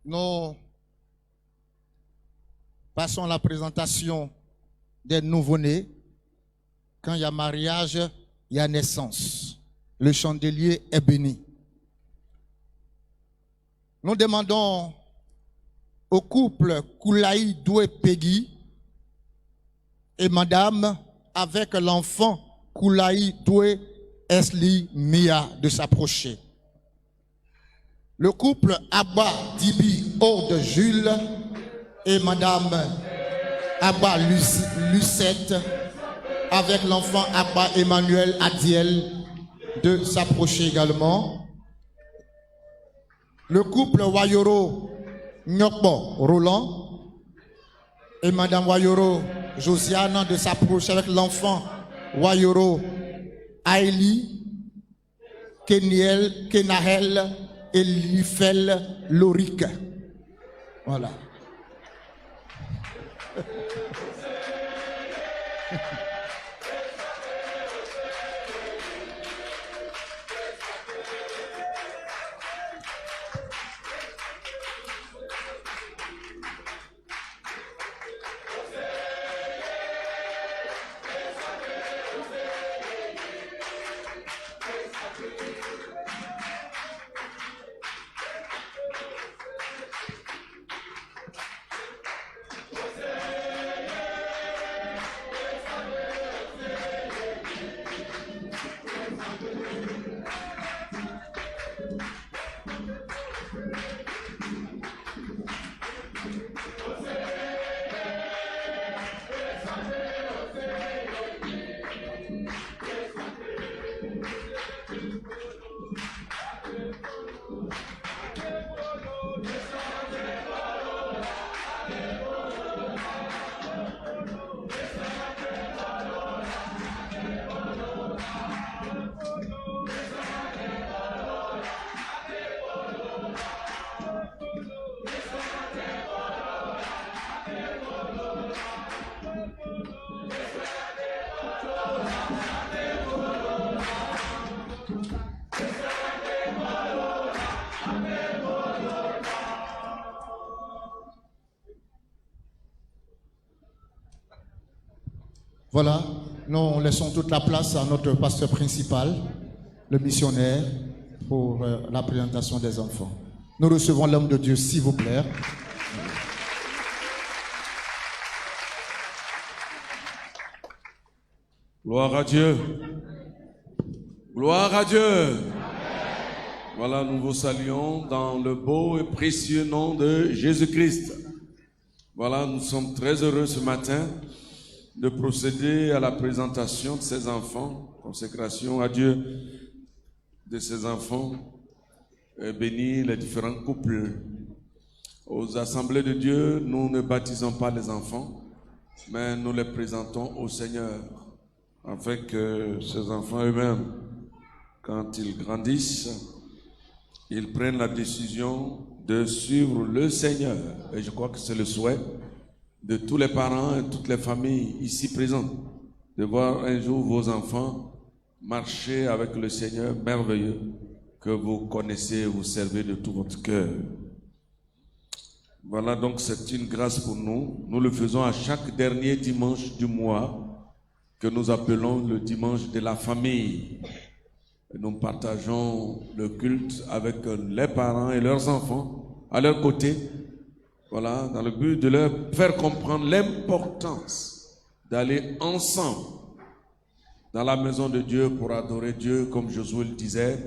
Nous passons à la présentation des nouveau-nés. Quand il y a mariage, il y a naissance. Le chandelier est béni. Nous demandons au couple Koulaï Doué Peggy et madame avec l'enfant Koulaï Doué Esli Mia de s'approcher. Le couple Abba Dibi Orde Jules et madame Abba Lucette avec l'enfant Abba Emmanuel Adiel de s'approcher également. Le couple Wayoro Nyokbo Roland et madame Wayoro Josiane de s'approcher avec l'enfant Wayoro Aili Kenahel et Lifel Loric. Voilà. Voilà, nous laissons toute la place à notre pasteur principal, le missionnaire, pour la présentation des enfants. Nous recevons l'homme de Dieu, s'il vous plaît. Gloire à Dieu. Gloire à Dieu. Voilà, nous vous saluons dans le beau et précieux nom de Jésus-Christ. Voilà, nous sommes très heureux ce matin de procéder à la présentation de ces enfants, consécration à Dieu de ces enfants, et bénir les différents couples. Aux assemblées de Dieu, nous ne baptisons pas les enfants, mais nous les présentons au Seigneur, afin que ces enfants eux-mêmes, quand ils grandissent, ils prennent la décision de suivre le Seigneur. Et je crois que c'est le souhait de tous les parents et toutes les familles ici présentes, de voir un jour vos enfants marcher avec le Seigneur merveilleux que vous connaissez, vous servez de tout votre cœur. Voilà, donc c'est une grâce pour nous. Nous le faisons à chaque dernier dimanche du mois, que nous appelons le dimanche de la famille. Et nous partageons le culte avec les parents et leurs enfants à leur côté. Voilà, dans le but de leur faire comprendre l'importance d'aller ensemble dans la maison de Dieu pour adorer Dieu, comme Josué le disait,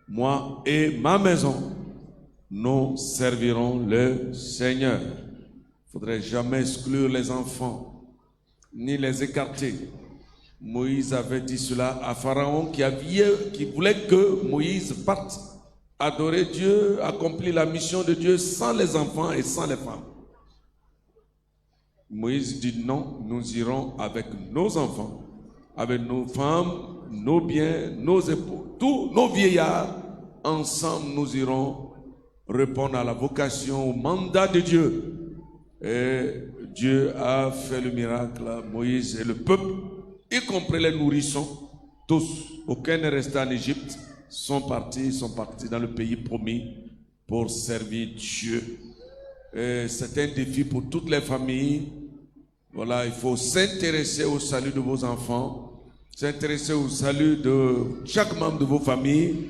moi et ma maison, nous servirons le Seigneur. Il ne faudrait jamais exclure les enfants, ni les écarter. Moïse avait dit cela à Pharaon qui voulait que Moïse parte adorer Dieu, accomplir la mission de Dieu sans les enfants et sans les femmes. Moïse dit non, nous irons avec nos enfants, avec nos femmes, nos biens, nos époux, tous nos vieillards. Ensemble, nous irons répondre à la vocation, au mandat de Dieu. Et Dieu a fait le miracle. Moïse et le peuple, y compris les nourrissons, tous, aucun n'est resté en Égypte, sont partis dans le pays promis pour servir Dieu. C'est un défi pour toutes les familles. Voilà, il faut s'intéresser au salut de vos enfants, s'intéresser au salut de chaque membre de vos familles,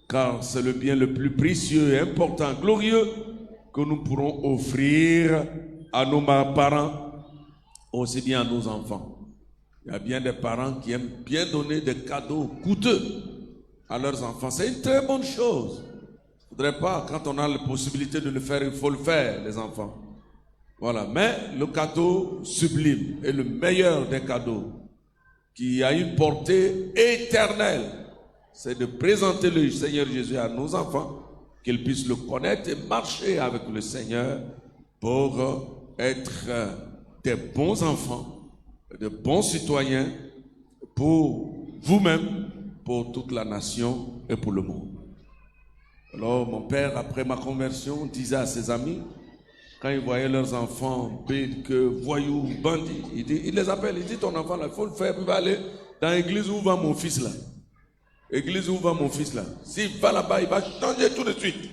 car c'est le bien le plus précieux et important, glorieux, que nous pourrons offrir à nos parents, aussi bien à nos enfants. Il y a bien des parents qui aiment bien donner des cadeaux coûteux à leurs enfants. C'est une très bonne chose. Il ne faudrait pas, quand on a la possibilité de le faire, il faut le faire, les enfants. Voilà. Mais le cadeau sublime et le meilleur des cadeaux, qui a une portée éternelle, c'est de présenter le Seigneur Jésus à nos enfants, qu'ils puissent le connaître et marcher avec le Seigneur pour être des bons enfants, de bons citoyens pour vous-même, pour toute la nation et pour le monde. Alors mon père, après ma conversion, disait à ses amis, quand ils voyaient leurs enfants, que voyous, bandits, il les appelle, il dit ton enfant là, il faut le faire, il va aller dans l'église où va mon fils là. Église où va mon fils là. S'il va là-bas, il va changer tout de suite.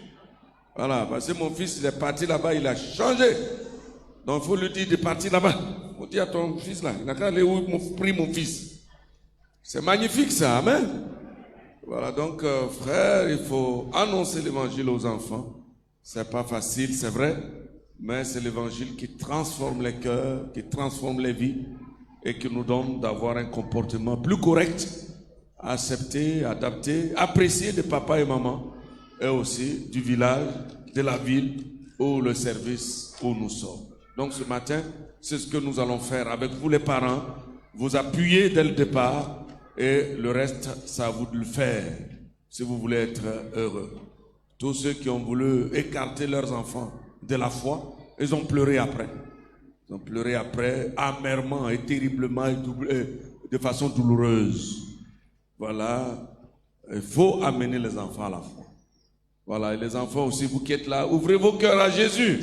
Voilà, parce que mon fils il est parti là-bas, il a changé. Donc il faut lui dire de partir là-bas. Il faut dire à ton fils là, il n'a qu'à aller où il prie mon fils. C'est magnifique ça, amen. Voilà, donc frère, il faut annoncer l'évangile aux enfants. C'est pas facile, c'est vrai. Mais c'est l'évangile qui transforme les cœurs, qui transforme les vies et qui nous donne d'avoir un comportement plus correct, accepté, adapté, apprécié de papa et maman et aussi du village, de la ville ou le service où nous sommes. Donc ce matin, c'est ce que nous allons faire avec vous les parents, vous appuyer dès le départ et le reste, c'est à vous de le faire si vous voulez être heureux. Tous ceux qui ont voulu écarter leurs enfants de la foi, ils ont pleuré après. Ils ont pleuré après, amèrement et terriblement et de façon douloureuse. Voilà, il faut amener les enfants à la foi. Voilà, et les enfants aussi, vous qui êtes là, ouvrez vos cœurs à Jésus.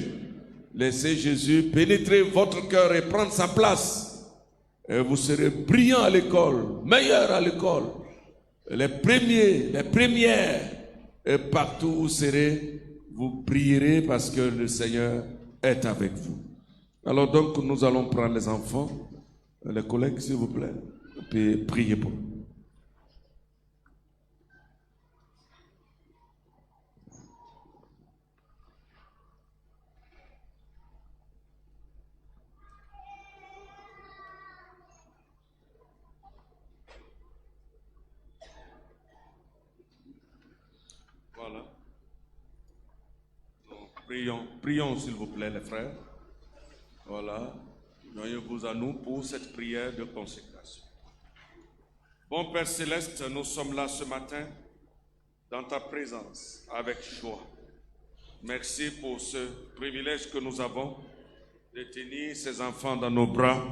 Laissez Jésus pénétrer votre cœur et prendre sa place. Et vous serez brillants à l'école, meilleurs à l'école. Les premiers, les premières, et partout où vous serez, vous brillerez parce que le Seigneur est avec vous. Alors donc, nous allons prendre les enfants, les collègues, s'il vous plaît, et puis prier pour eux. Voilà. Donc, prions s'il vous plaît les frères. Voilà. Joignez-vous à nous pour cette prière de consécration. Bon Père Céleste, nous sommes là ce matin dans ta présence avec joie. Merci pour ce privilège que nous avons de tenir ces enfants dans nos bras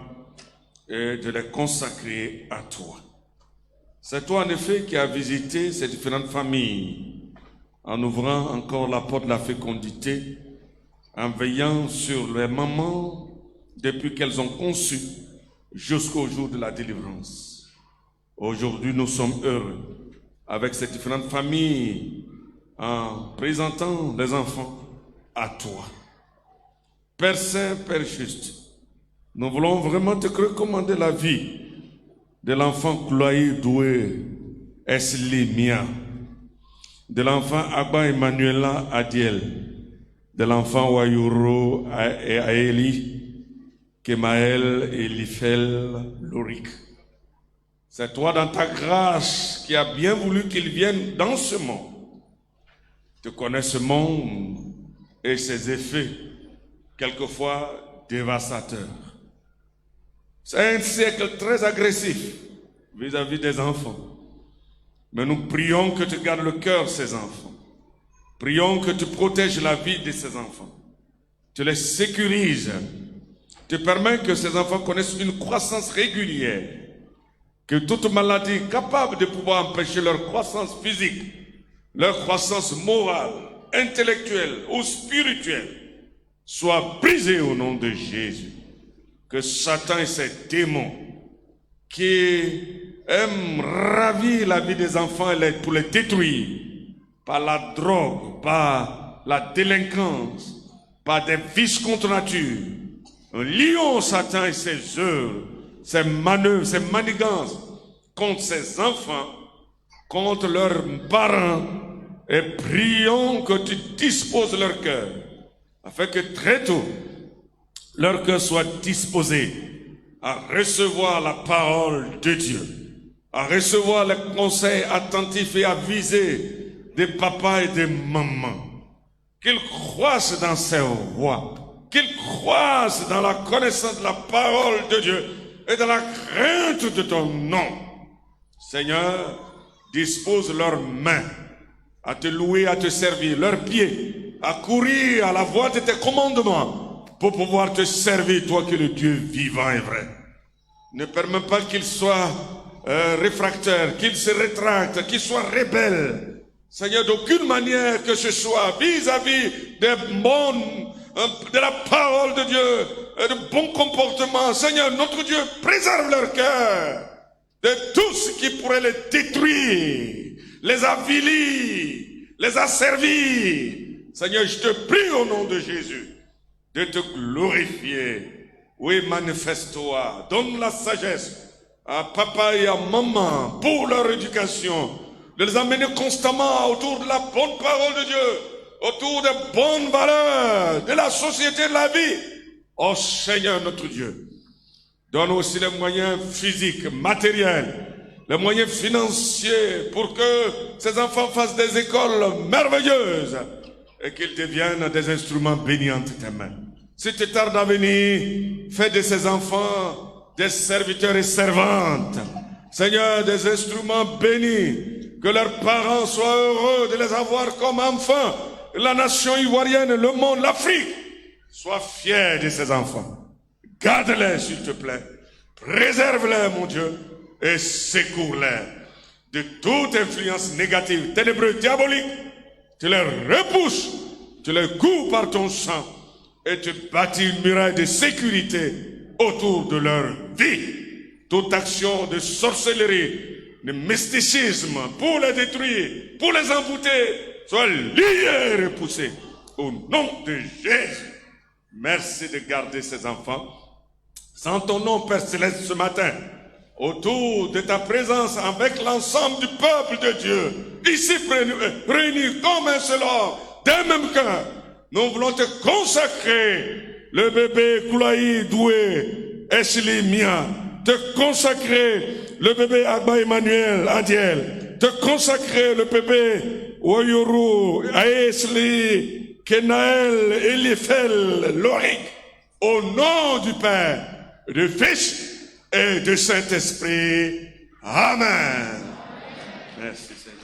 et de les consacrer à toi. C'est toi en effet qui as visité ces différentes familles en ouvrant encore la porte de la fécondité, en veillant sur les mamans depuis qu'elles ont conçu jusqu'au jour de la délivrance. Aujourd'hui, nous sommes heureux avec ces différentes familles en présentant les enfants à toi. Père Saint, Père Juste, nous voulons vraiment te recommander la vie de l'enfant Chloé Doué Eslimia, de l'enfant Abba Emmanuela Adiel, de l'enfant Wayuro Aeli, Kemael et Lifel Lorik. C'est toi dans ta grâce qui as bien voulu qu'ils viennent dans ce monde. Tu connais ce monde et ses effets, quelquefois dévastateurs. C'est un siècle très agressif vis-à-vis des enfants. Mais nous prions que tu gardes le cœur de ces enfants. Prions que tu protèges la vie de ces enfants. Tu les sécurises. Tu permets que ces enfants connaissent une croissance régulière. Que toute maladie capable de pouvoir empêcher leur croissance physique, leur croissance morale, intellectuelle ou spirituelle soit brisée au nom de Jésus. Que Satan et ses démons qui aiment ravir la vie des enfants pour les détruire par la drogue, par la délinquance, par des vices contre nature. Un lion, Satan et ses œuvres, ses manœuvres, ses manigances contre ses enfants, contre leurs parents, et prions que tu disposes leur cœur, afin que très tôt, leur cœur soit disposé à recevoir la parole de Dieu, à recevoir les conseils attentifs et avisés des papas et des mamans, qu'ils croissent dans ses voies, qu'ils croissent dans la connaissance de la parole de Dieu et dans la crainte de ton nom. Seigneur, dispose leurs mains à te louer, à te servir, leurs pieds à courir à la voie de tes commandements pour pouvoir te servir, toi qui es le Dieu vivant et vrai. Ne permets pas qu'ils soient réfractaires, qu'ils se rétractent, qu'ils soient rebelles. Seigneur, d'aucune manière que ce soit vis-à-vis de la parole de Dieu et de bons comportements. Seigneur, notre Dieu, préserve leur cœur de tout ce qui pourrait les détruire, les avilir, les asservir. Seigneur, je te prie au nom de Jésus de te glorifier. Oui, manifeste-toi, donne la sagesse à papa et à maman pour leur éducation, de les amener constamment autour de la bonne parole de Dieu, autour des bonnes valeurs de la société, de la vie. Oh Seigneur notre Dieu, donne aussi les moyens physiques, matériels, les moyens financiers pour que ces enfants fassent des écoles merveilleuses et qu'ils deviennent des instruments bénis entre tes mains. Si tu tardes à venir, fais de ces enfants des serviteurs et servantes. Seigneur, des instruments bénis, que leurs parents soient heureux de les avoir comme enfants. La nation ivoirienne, le monde, l'Afrique, soient fiers de ces enfants. Garde-les, s'il te plaît. Préserve-les, mon Dieu, et secours-les de toute influence négative, ténébreuse, diabolique. Tu les repousses, tu les coupes par ton sang, et tu bâtis une muraille de sécurité autour de leur vie. Toute action de sorcellerie, de mysticisme, pour les détruire, pour les envoûter, soit liée et repoussée. Au nom de Jésus, merci de garder ces enfants. Sans ton nom, Père Céleste, ce matin, autour de ta présence avec l'ensemble du peuple de Dieu, ici réunis comme un seul homme, d'un même cœur, nous voulons te consacrer le bébé Koulaï Doué Esli Mia, te consacrer le bébé Agba Emmanuel Adiel, te consacrer le bébé Wayourou Aesli Kenaël Elifel Lorik, au nom du Père, du Fils et du Saint-Esprit. Amen. Merci Seigneur.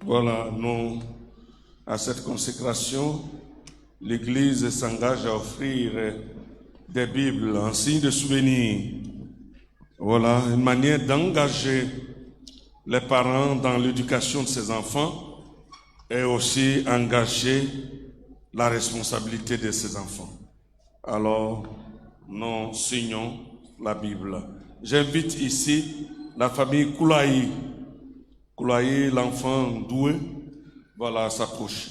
Voilà, nous, à cette consécration, l'Église s'engage à offrir des Bibles en signe de souvenir. Voilà, une manière d'engager les parents dans l'éducation de ses enfants et aussi engager la responsabilité de ses enfants. Alors, nous signons la Bible. J'invite ici la famille Koulaï. Koulaï, l'enfant doué, voilà, s'approche.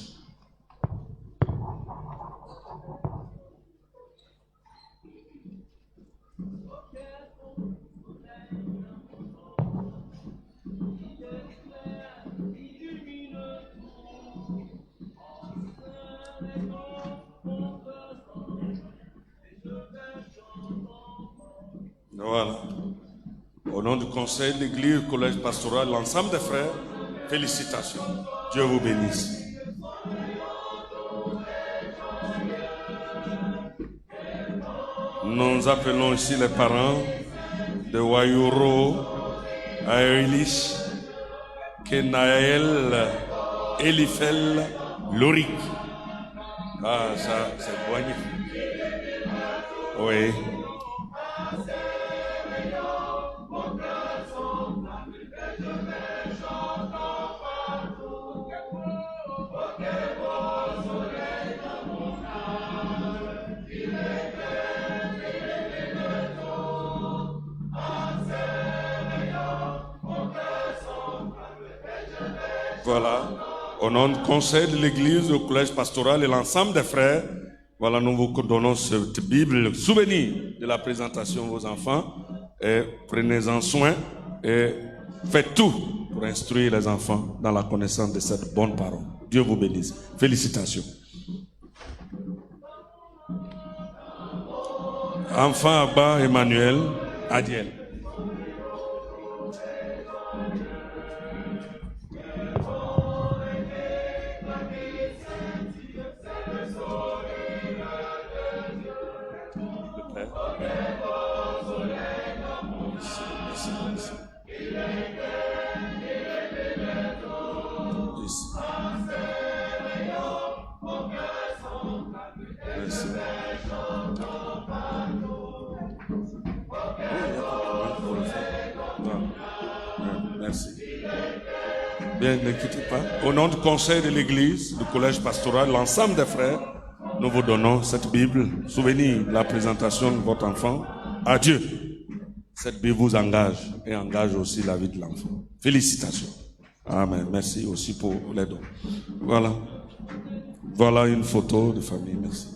Voilà. Au nom du conseil de l'église, collège pastoral, l'ensemble des frères, félicitations. Dieu vous bénisse. Nous appelons ici les parents de Wayouro, Aelis, Kenaël, Elifel, Lorik. Ah, ça, c'est magnifique. Oui. Voilà. Au nom du conseil de l'église, au collège pastoral et l'ensemble des frères, voilà, nous vous donnons cette Bible, souvenir de la présentation de vos enfants. Et prenez-en soin et faites tout pour instruire les enfants dans la connaissance de cette bonne parole. Dieu vous bénisse. Félicitations. Enfant Abba Emmanuel Adiel. Merci. Bien, ne quittez pas. Au nom du conseil de l'église, du collège pastoral, l'ensemble des frères, nous vous donnons cette Bible, souvenir de la présentation de votre enfant à Dieu. Cette Bible vous engage et engage aussi la vie de l'enfant. Félicitations. Amen. Merci aussi pour les dons. Voilà. Voilà une photo de famille. Merci.